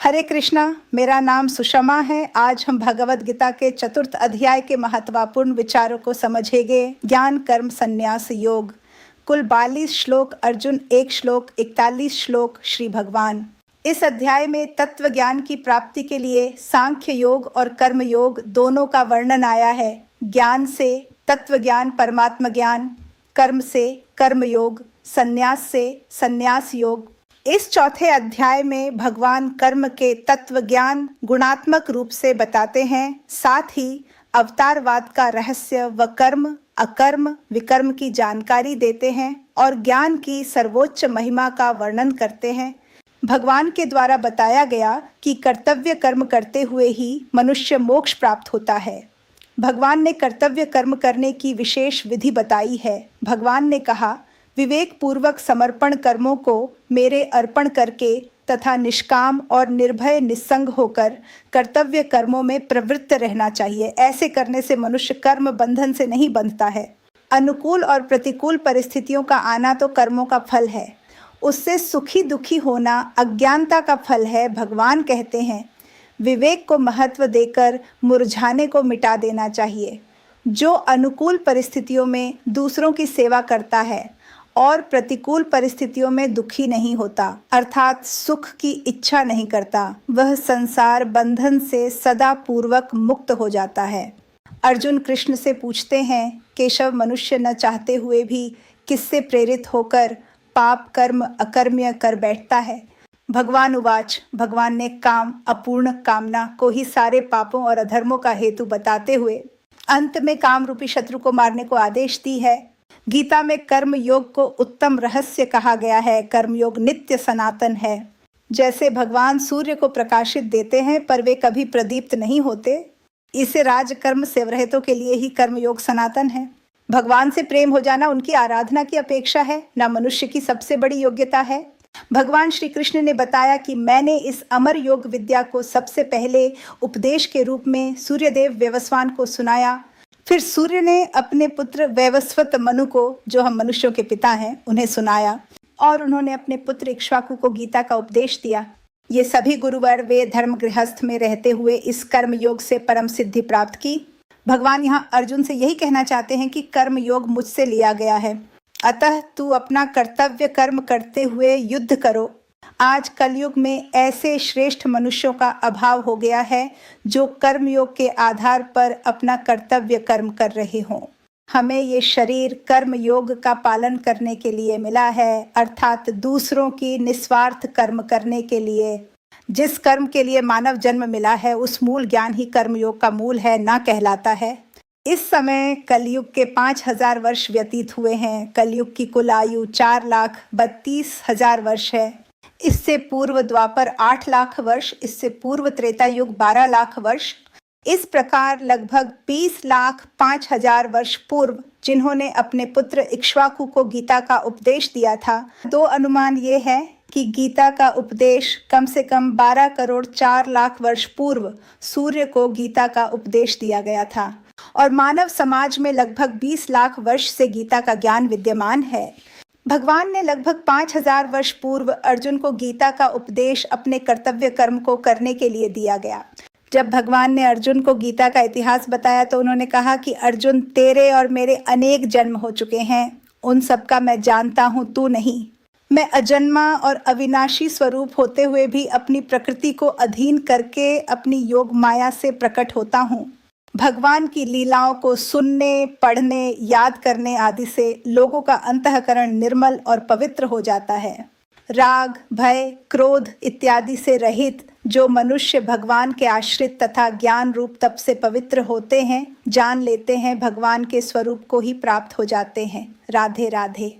हरे कृष्णा। मेरा नाम सुषमा है। आज हम भगवद गीता के चतुर्थ अध्याय के महत्वपूर्ण विचारों को समझेंगे। ज्ञान कर्म संन्यास योग। कुल 42 श्लोक अर्जुन, 1 श्लोक, 41 श्लोक श्री भगवान। इस अध्याय में तत्व ज्ञान की प्राप्ति के लिए सांख्य योग और कर्म योग दोनों का वर्णन आया है। ज्ञान से तत्व ज्ञान परमात्मा ज्ञान, कर्म से कर्म योग, संन्यास से संन्यास योग। इस चौथे अध्याय में भगवान कर्म के तत्व ज्ञान गुणात्मक रूप से बताते हैं, साथ ही अवतारवाद का रहस्य व कर्म अकर्म विकर्म की जानकारी देते हैं और ज्ञान की सर्वोच्च महिमा का वर्णन करते हैं। भगवान के द्वारा बताया गया कि कर्तव्य कर्म करते हुए ही मनुष्य मोक्ष प्राप्त होता है। भगवान ने कर्तव्य कर्म करने की विशेष विधि बताई है। भगवान ने कहा, विवेक पूर्वक समर्पण कर्मों को मेरे अर्पण करके तथा निष्काम और निर्भय निस्संग होकर कर्तव्य कर्मों में प्रवृत्त रहना चाहिए। ऐसे करने से मनुष्य कर्म बंधन से नहीं बंधता है। अनुकूल और प्रतिकूल परिस्थितियों का आना तो कर्मों का फल है, उससे सुखी दुखी होना अज्ञानता का फल है। भगवान कहते हैं, विवेक को महत्व देकर मुरझाने को मिटा देना चाहिए। जो अनुकूल परिस्थितियों में दूसरों की सेवा करता है और प्रतिकूल परिस्थितियों में दुखी नहीं होता, अर्थात सुख की इच्छा नहीं करता, वह संसार बंधन से सदा पूर्वक मुक्त हो जाता है। अर्जुन कृष्ण से पूछते हैं, केशव, मनुष्य न चाहते हुए भी किससे प्रेरित होकर पाप कर्म अकर्म्य कर बैठता है? भगवान उवाच। भगवान ने काम अपूर्ण कामना को ही सारे पापों और अधर्मों का हेतु बताते हुए अंत में काम रूपी शत्रु को मारने को आदेश दी है। गीता में कर्म योग को उत्तम रहस्य कहा गया है। कर्म योग नित्य सनातन है। जैसे भगवान सूर्य को प्रकाशित देते हैं पर वे कभी प्रदीप्त नहीं होते, इसे राजकर्म सेवरहितों के लिए ही कर्म योग सनातन है। भगवान से प्रेम हो जाना उनकी आराधना की अपेक्षा है, न मनुष्य की सबसे बड़ी योग्यता है। भगवान श्री कृष्ण ने बताया कि मैंने इस अमर योग विद्या को सबसे पहले उपदेश के रूप में सूर्यदेव वैवस्वान को सुनाया। फिर सूर्य ने अपने पुत्र वैवस्वत मनु को, जो हम मनुष्यों के पिता हैं, उन्हें सुनाया और उन्होंने अपने पुत्र इक्ष्वाकु को गीता का उपदेश दिया। ये सभी गुरुवर वे धर्म गृहस्थ में रहते हुए इस कर्म योग से परम सिद्धि प्राप्त की। भगवान यहाँ अर्जुन से यही कहना चाहते हैं कि कर्म योग मुझसे लिया गया है, अतः तू अपना कर्तव्य कर्म करते हुए युद्ध करो। आज कलयुग में ऐसे श्रेष्ठ मनुष्यों का अभाव हो गया है जो कर्मयोग के आधार पर अपना कर्तव्य कर्म कर रहे हों। हमें ये शरीर कर्म योग का पालन करने के लिए मिला है, अर्थात दूसरों की निस्वार्थ कर्म करने के लिए। जिस कर्म के लिए मानव जन्म मिला है उस मूल ज्ञान ही कर्मयोग का मूल है, ना कहलाता है। इस समय कलयुग के 5000 वर्ष व्यतीत हुए हैं। कलयुग की कुल आयु 4,32,000 वर्ष है। इससे पूर्व द्वापर 8 लाख वर्ष, इससे पूर्व त्रेता युग 12 लाख वर्ष। इस प्रकार लगभग 20,05,000 वर्ष पूर्व जिन्होंने अपने पुत्र इक्ष्वाकु को गीता का उपदेश दिया था, 2 अनुमान ये है कि गीता का उपदेश कम से कम 12 करोड़ 4 लाख वर्ष पूर्व सूर्य को गीता का उपदेश दिया गया था और मानव समाज में लगभग 20 लाख वर्ष से गीता का ज्ञान विद्यमान है। भगवान ने लगभग 5000 वर्ष पूर्व अर्जुन को गीता का उपदेश अपने कर्तव्य कर्म को करने के लिए दिया गया। जब भगवान ने अर्जुन को गीता का इतिहास बताया तो उन्होंने कहा कि अर्जुन, तेरे और मेरे अनेक जन्म हो चुके हैं, उन सब का मैं जानता हूँ, तू नहीं। मैं अजन्मा और अविनाशी स्वरूप होते हुए भी अपनी प्रकृति को अधीन करके अपनी योग माया से प्रकट होता हूँ। भगवान की लीलाओं को सुनने, पढ़ने, याद करने आदि से लोगों का अंतःकरण निर्मल और पवित्र हो जाता है। राग, भय, क्रोध इत्यादि से रहित जो मनुष्य भगवान के आश्रित तथा ज्ञान रूप तप से पवित्र होते हैं, जान लेते हैं, भगवान के स्वरूप को ही प्राप्त हो जाते हैं। राधे राधे।